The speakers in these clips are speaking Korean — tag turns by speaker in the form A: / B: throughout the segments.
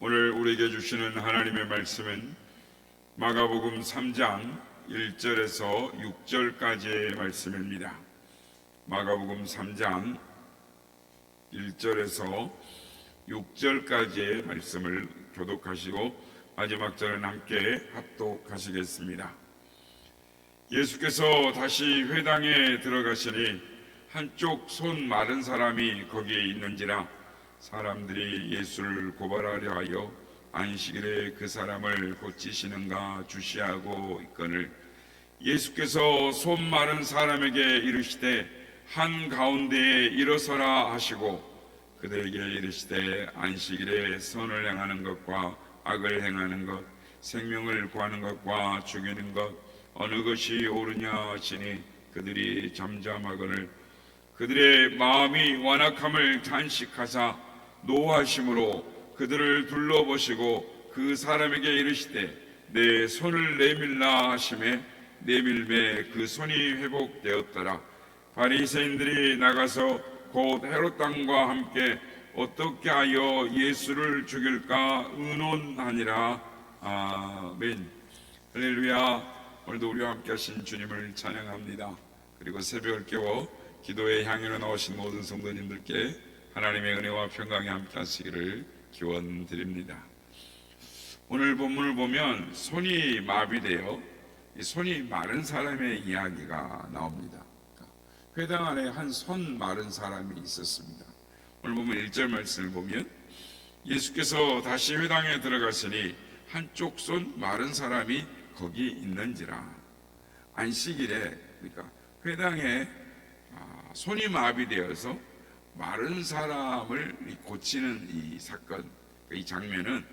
A: 오늘 우리에게 주시는 하나님의 말씀은 마가복음 3장 1절에서 6절까지의 말씀입니다. 마가복음 3장 1절에서 6절까지의 말씀을 교독하시고 마지막 절은 함께 합독하시겠습니다. 예수께서 다시 회당에 들어가시니 한쪽 손 마른 사람이 거기에 있는지라 사람들이 예수를 고발하려 하여 안식일에 그 사람을 고치시는가 주시하고 있거늘 예수께서 손 마른 사람에게 이르시되 한가운데에 일어서라 하시고 그들에게 이르시되 안식일에 선을 행하는 것과 악을 행하는 것 생명을 구하는 것과 죽이는 것 어느 것이 옳으냐 하시니 그들이 잠잠하거늘 그들의 마음이 완악함을 탄식하사 노하심으로 그들을 둘러보시고 그 사람에게 이르시되 내 손을 내밀라 하시매 내밀매 그 손이 회복되었더라. 바리새인들이 나가서 곧 헤롯 왕과 함께 어떻게 하여 예수를 죽일까 의논하니라. 아멘. 할렐루야. 오늘도 우리와 함께 하신 주님을 찬양합니다. 그리고 새벽을 깨워 기도의 향유로 나오신 모든 성도님들께 하나님의 은혜와 평강이 함께 하시기를 기원드립니다. 오늘 본문을 보면 손이 마비되어 이 손이 마른 사람의 이야기가 나옵니다. 회당 안에 한 손 마른 사람이 있었습니다. 오늘 보면 1절 말씀을 보면 예수께서 다시 회당에 들어가시니 한쪽 손 마른 사람이 거기 있는지라. 안식일에 그러니까 회당에 손이 마비되어서 마른 사람을 고치는 이 사건, 이 장면은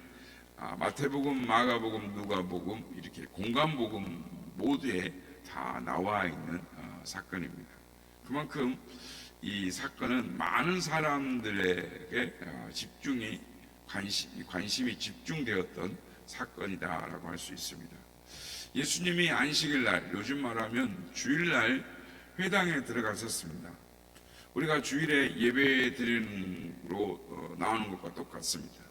A: 마태복음, 마가복음, 누가복음 이렇게 공간복음 모두에 다 나와 있는 사건입니다. 그만큼 이 사건은 많은 사람들에게 관심이 집중되었던 사건이다라고 할 수 있습니다. 예수님이 안식일날, 요즘 말하면 주일날 회당에 들어가셨습니다. 우리가 주일에 예배 드리는으로 나오는 것과 똑같습니다.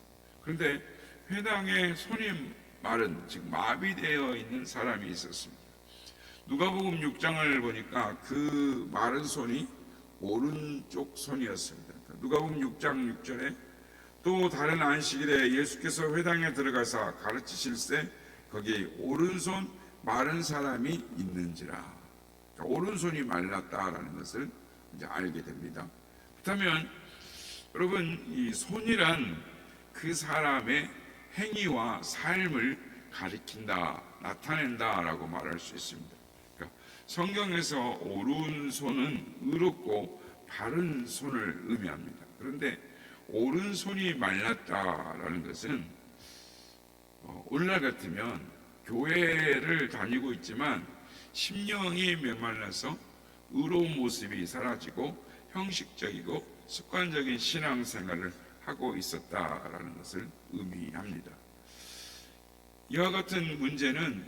A: 그런데 회당에 손이 마른, 즉 마비되어 있는 사람이 있었습니다. 누가복음 6장을 보니까 그 마른 손이 오른쪽 손이었습니다. 누가복음 6장 6절에 또 다른 안식일에 예수께서 회당에 들어가사 가르치실세 거기 오른손 마른 사람이 있는지라. 오른손이 말랐다라는 것을 이제 알게 됩니다. 그렇다면 여러분, 이 손이란 그 사람의 행위와 삶을 가리킨다, 나타낸다라고 말할 수 있습니다. 그러니까 성경에서 오른손은 의롭고 바른 손을 의미합니다. 그런데 오른손이 말랐다라는 것은 오늘날 같으면 교회를 다니고 있지만 심령이 메말라서 의로운 모습이 사라지고 형식적이고 습관적인 신앙생활을 하고 있었다라는 것을 의미합니다. 이와 같은 문제는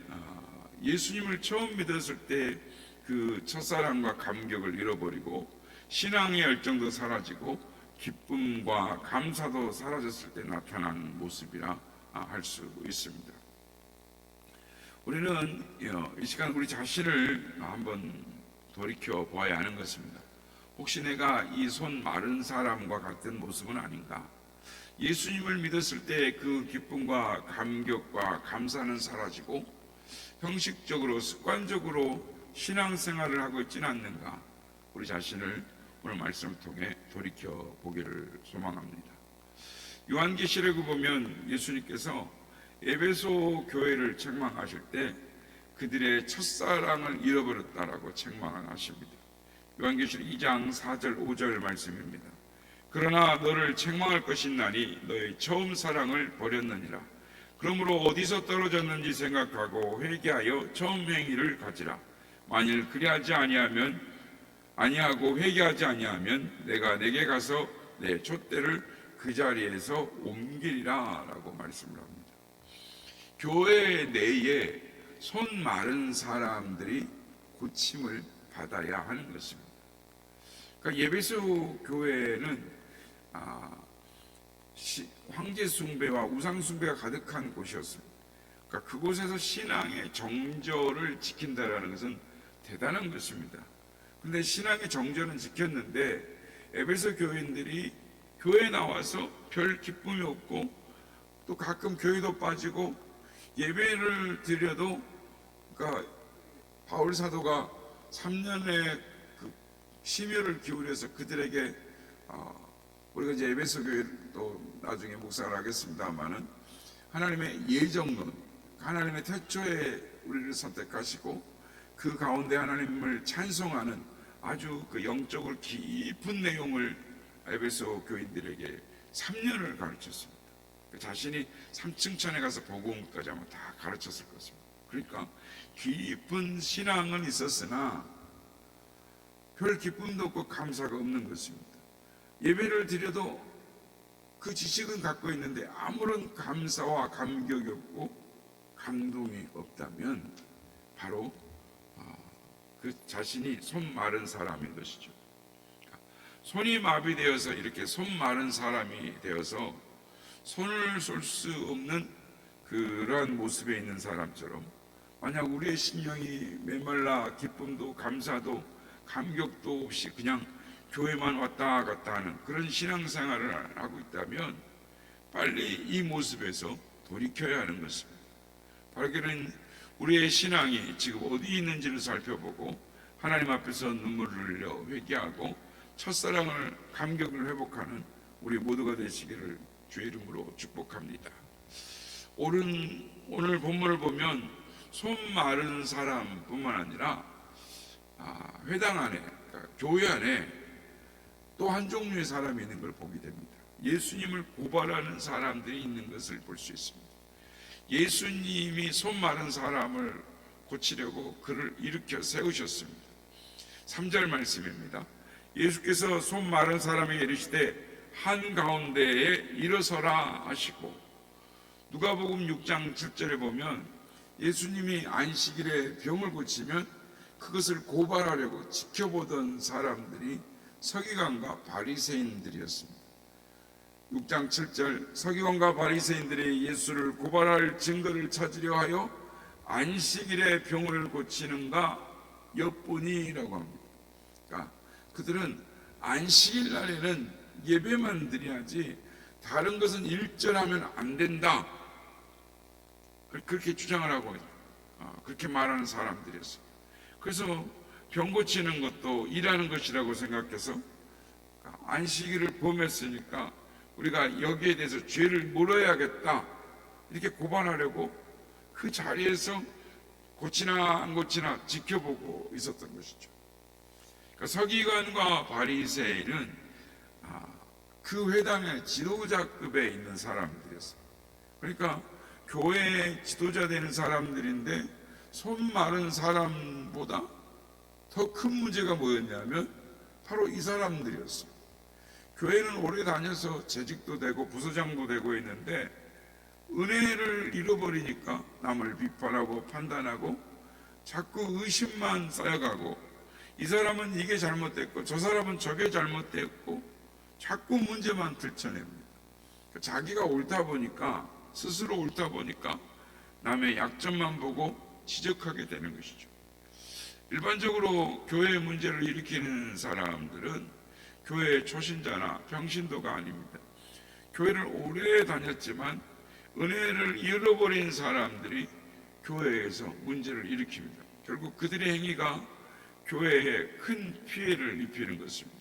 A: 예수님을 처음 믿었을 때 그 첫사랑과 감격을 잃어버리고 신앙의 열정도 사라지고 기쁨과 감사도 사라졌을 때 나타난 모습이라 할 수 있습니다. 우리는 이 시간 우리 자신을 한번 돌이켜 보아야 하는 것입니다. 혹시 내가 이 손 마른 사람과 같은 모습은 아닌가? 예수님을 믿었을 때 그 기쁨과 감격과 감사는 사라지고 형식적으로 습관적으로 신앙생활을 하고 있지는 않는가? 우리 자신을 오늘 말씀을 통해 돌이켜 보기를 소망합니다. 요한계시록을 보면 예수님께서 에베소 교회를 책망하실 때 그들의 첫사랑을 잃어버렸다라고 책망을 하십니다. 요한계시록 2장 4절 5절 말씀입니다. 그러나 너를 책망할 것이나니 너의 처음 사랑을 버렸느니라. 그러므로 어디서 떨어졌는지 생각하고 회개하여 처음 행위를 가지라. 만일 그리하지 아니하고 회개하지 아니하면 내가 내게 가서 내 촛대를 그 자리에서 옮기리라 라고 말씀을 합니다. 교회 내에 손 마른 사람들이 고침을 받아야 하는 것입니다. 그러니까 예배소 교회는 황제 숭배와 우상 숭배가 가득한 곳이었습니다. 그러니까 그곳에서 신앙의 정절을 지킨다라는 것은 대단한 것입니다. 그런데 신앙의 정절은 지켰는데 에베소 교인들이 교회에 나와서 별 기쁨이 없고 또 가끔 교회도 빠지고 예배를 드려도, 그러니까 바울 사도가 3년의 그 심혈을 기울여서 그들에게 우리가 이제 에베소 교회도 나중에 묵상을 하겠습니다만은 하나님의 예정론, 하나님의 태초에 우리를 선택하시고 그 가운데 하나님을 찬송하는 아주 그 영적으로 깊은 내용을 에베소 교인들에게 3년을 가르쳤습니다. 자신이 3층 천에 가서 복음까지 아마 다 가르쳤을 것입니다. 그러니까 깊은 신앙은 있었으나 별 기쁨도 없고 감사가 없는 것입니다. 예배를 드려도 그 지식은 갖고 있는데 아무런 감사와 감격이 없고 감동이 없다면 바로 그 자신이 손 마른 사람인 것이죠. 손이 마비되어서 이렇게 손 마른 사람이 되어서 손을 쏠 수 없는 그러한 모습에 있는 사람처럼, 만약 우리의 심령이 메말라 기쁨도 감사도 감격도 없이 그냥 교회만 왔다 갔다 하는 그런 신앙생활을 하고 있다면 빨리 이 모습에서 돌이켜야 하는 것입니다. 바로 그는 우리의 신앙이 지금 어디 있는지를 살펴보고 하나님 앞에서 눈물을 흘려 회개하고 첫사랑을 감격을 회복하는 우리 모두가 되시기를 주의 이름으로 축복합니다. 오늘 본문을 보면 손 마른 사람뿐만 아니라 회당 안에, 그러니까 교회 안에 또 한 종류의 사람이 있는 걸 보게 됩니다. 예수님을 고발하는 사람들이 있는 것을 볼 수 있습니다. 예수님이 손 마른 사람을 고치려고 그를 일으켜 세우셨습니다. 3절 말씀입니다. 예수께서 손 마른 사람에게 이르시되 한가운데에 일어서라 하시고, 누가복음 6장 7절에 보면 예수님이 안식일에 병을 고치면 그것을 고발하려고 지켜보던 사람들이 서기관과 바리새인들이었습니다. 6장 7절, 서기관과 바리새인들이 예수를 고발할 증거를 찾으려 하여 안식일에 병을 고치는가 엿보니라고 합니다. 그러니까 그들은 안식일 날에는 예배만 드려야지 다른 것은 일절하면 안 된다, 그렇게 주장을 하고 그렇게 말하는 사람들이었어요. 그래서 병 고치는 것도 일하는 것이라고 생각해서 안식일을 범했으니까 우리가 여기에 대해서 죄를 물어야겠다, 이렇게 고발하려고 그 자리에서 고치나 안 고치나 지켜보고 있었던 것이죠. 그러니까 서기관과 바리새인은 그 회당의 지도자급에 있는 사람들이었어요. 그러니까 교회의 지도자 되는 사람들인데 손 마른 사람보다 더 큰 문제가 뭐였냐면 바로 이 사람들이었어요. 교회는 오래 다녀서 재직도 되고 부서장도 되고 있는데 은혜를 잃어버리니까 남을 비판하고 판단하고 자꾸 의심만 쌓여가고, 이 사람은 이게 잘못됐고 저 사람은 저게 잘못됐고 자꾸 문제만 들춰냅니다. 자기가 옳다 보니까, 스스로 옳다 보니까 남의 약점만 보고 지적하게 되는 것이죠. 일반적으로 교회의 문제를 일으키는 사람들은 교회의 초신자나 평신도가 아닙니다. 교회를 오래 다녔지만 은혜를 잃어버린 사람들이 교회에서 문제를 일으킵니다. 결국 그들의 행위가 교회에 큰 피해를 입히는 것입니다.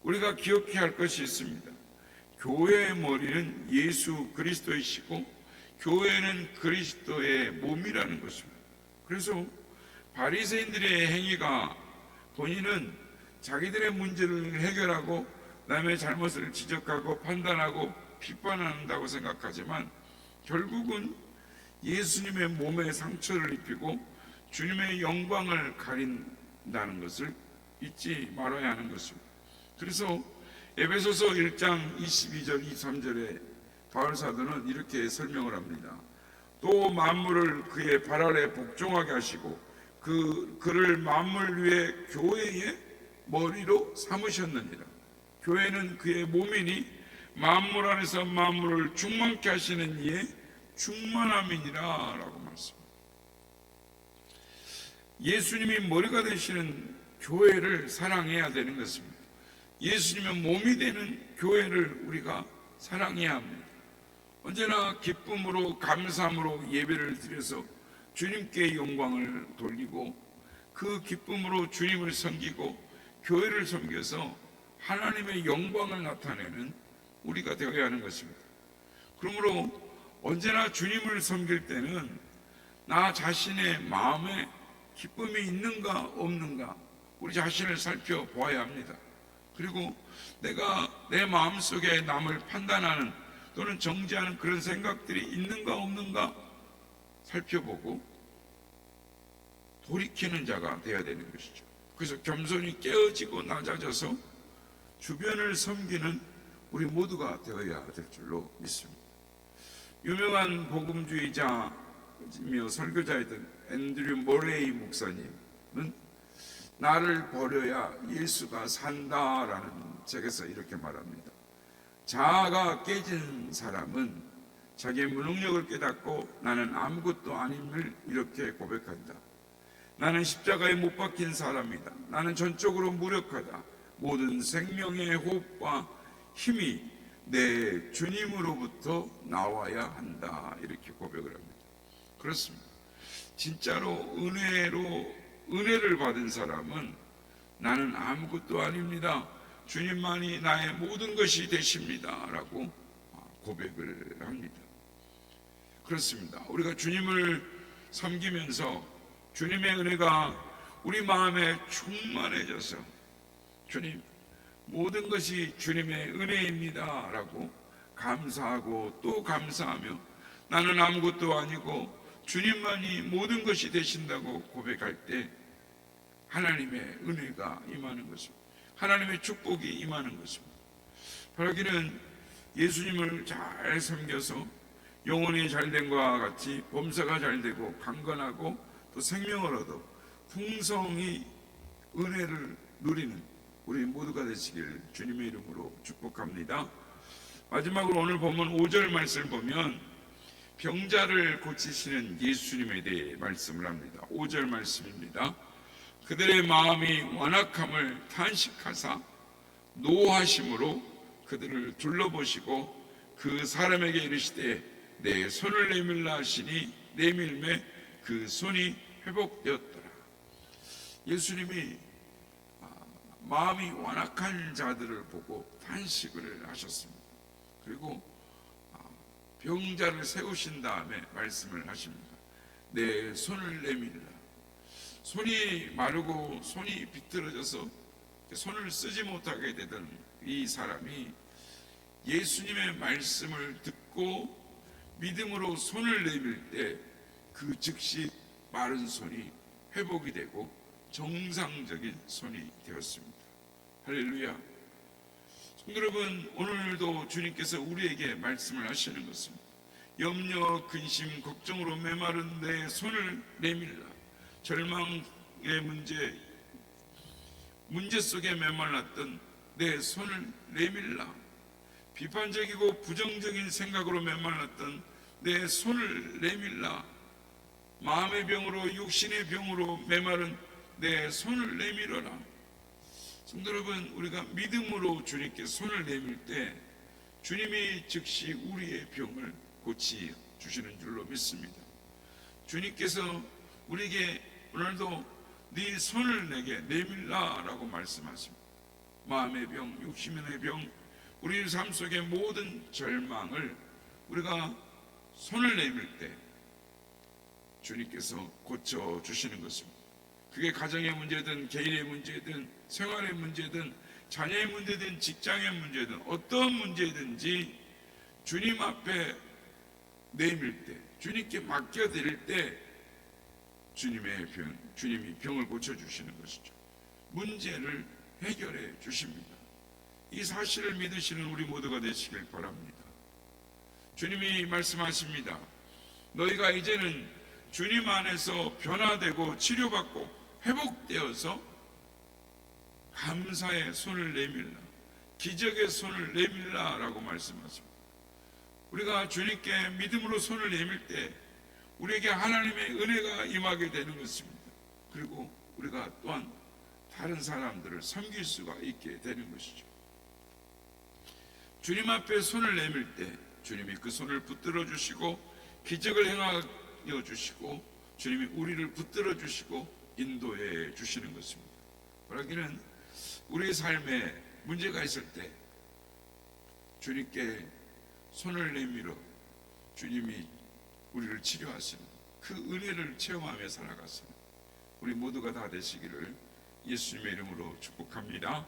A: 우리가 기억해야 할 것이 있습니다. 교회의 머리는 예수 그리스도이시고 교회는 그리스도의 몸이라는 것입니다. 그래서 바리새인들의 행위가 본인은 자기들의 문제를 해결하고 남의 잘못을 지적하고 판단하고 비판한다고 생각하지만 결국은 예수님의 몸에 상처를 입히고 주님의 영광을 가린다는 것을 잊지 말아야 하는 것입니다. 그래서 에베소서 1장 22절 23절에 바울 사도는 이렇게 설명을 합니다. 또 만물을 그의 발 아래 복종하게 하시고 그를 만물 위에 교회의 머리로 삼으셨느니라. 교회는 그의 몸이니 만물 안에서 만물을 충만케 하시는 이의 충만함이니라 라고 말씀합니다. 예수님이 머리가 되시는 교회를 사랑해야 되는 것입니다. 예수님의 몸이 되는 교회를 우리가 사랑해야 합니다. 언제나 기쁨으로 감사함으로 예배를 드려서 주님께 영광을 돌리고 그 기쁨으로 주님을 섬기고 교회를 섬겨서 하나님의 영광을 나타내는 우리가 되어야 하는 것입니다. 그러므로 언제나 주님을 섬길 때는 나 자신의 마음에 기쁨이 있는가 없는가 우리 자신을 살펴보아야 합니다. 그리고 내가 내 마음속에 남을 판단하는 또는 정죄하는 그런 생각들이 있는가 없는가 살펴보고 돌이키는 자가 되어야 되는 것이죠. 그래서 겸손히 깨어지고 낮아져서 주변을 섬기는 우리 모두가 되어야 될 줄로 믿습니다. 유명한 복음주의자이며 설교자이던 앤드류 모레이 목사님은 나를 버려야 예수가 산다라는 책에서 이렇게 말합니다. 자아가 깨진 사람은 자기의 무능력을 깨닫고 나는 아무것도 아님을 이렇게 고백한다. 나는 십자가에 못 박힌 사람이다. 나는 전적으로 무력하다. 모든 생명의 호흡과 힘이 내 주님으로부터 나와야 한다. 이렇게 고백을 합니다. 그렇습니다. 진짜로 은혜를 받은 사람은 나는 아무것도 아닙니다. 주님만이 나의 모든 것이 되십니다. 라고 고백을 합니다. 그렇습니다. 우리가 주님을 섬기면서 주님의 은혜가 우리 마음에 충만해져서 주님 모든 것이 주님의 은혜입니다 라고 감사하고 또 감사하며 나는 아무것도 아니고 주님만이 모든 것이 되신다고 고백할 때 하나님의 은혜가 임하는 것입니다. 하나님의 축복이 임하는 것입니다. 바라기는 예수님을 잘 섬겨서 영혼이 잘된 것과 같이 범사가 잘되고 강건하고 또 생명을 얻어 풍성히 은혜를 누리는 우리 모두가 되시길 주님의 이름으로 축복합니다. 마지막으로 오늘 본문 5절 말씀을 보면 병자를 고치시는 예수님에 대해 말씀을 합니다. 5절 말씀입니다. 그들의 마음이 완악함을 탄식하사 노하심으로 그들을 둘러보시고 그 사람에게 이르시되 내 손을 내밀라 하시니 내밀매 그 손이 회복되었더라. 예수님이 마음이 완악한 자들을 보고 탄식을 하셨습니다. 그리고 병자를 세우신 다음에 말씀을 하십니다. 내 손을 내밀라. 손이 마르고 손이 비틀어져서 손을 쓰지 못하게 되던 이 사람이 예수님의 말씀을 듣고 믿음으로 손을 내밀 때 그 즉시 마른 손이 회복이 되고 정상적인 손이 되었습니다. 할렐루야. 성도 여러분, 오늘도 주님께서 우리에게 말씀을 하시는 것입니다. 염려, 근심, 걱정으로 메마른 내 손을 내밀라. 절망의 문제 속에 메말랐던 내 손을 내밀라. 비판적이고 부정적인 생각으로 메말랐던 내 손을 내밀라. 마음의 병으로 육신의 병으로 메마른 내 손을 내밀어라. 성도 여러분, 우리가 믿음으로 주님께 손을 내밀 때 주님이 즉시 우리의 병을 고치 주시는 줄로 믿습니다. 주님께서 우리에게 오늘도 네 손을 내게 내밀라 라고 말씀하십니다. 마음의 병, 육신의 병, 우리 삶 속의 모든 절망을 우리가 손을 내밀 때 주님께서 고쳐주시는 것입니다. 그게 가정의 문제든 개인의 문제든 생활의 문제든 자녀의 문제든 직장의 문제든 어떤 문제든지 주님 앞에 내밀 때, 주님께 맡겨드릴 때 주님이 병을 고쳐주시는 것이죠. 문제를 해결해 주십니다. 이 사실을 믿으시는 우리 모두가 되시길 바랍니다. 주님이 말씀하십니다. 너희가 이제는 주님 안에서 변화되고 치료받고 회복되어서 감사의 손을 내밀라. 기적의 손을 내밀라라고 말씀하십니다. 우리가 주님께 믿음으로 손을 내밀 때 우리에게 하나님의 은혜가 임하게 되는 것입니다. 그리고 우리가 또한 다른 사람들을 섬길 수가 있게 되는 것이죠. 주님 앞에 손을 내밀 때 주님이 그 손을 붙들어 주시고 기적을 행하여 주시고 주님이 우리를 붙들어 주시고 인도해 주시는 것입니다. 그러기는 우리의 삶에 문제가 있을 때 주님께 손을 내밀어 주님이 우리를 치료하시는 그 은혜를 체험하며 살아갔습니다. 우리 모두가 다 되시기를 예수님의 이름으로 축복합니다.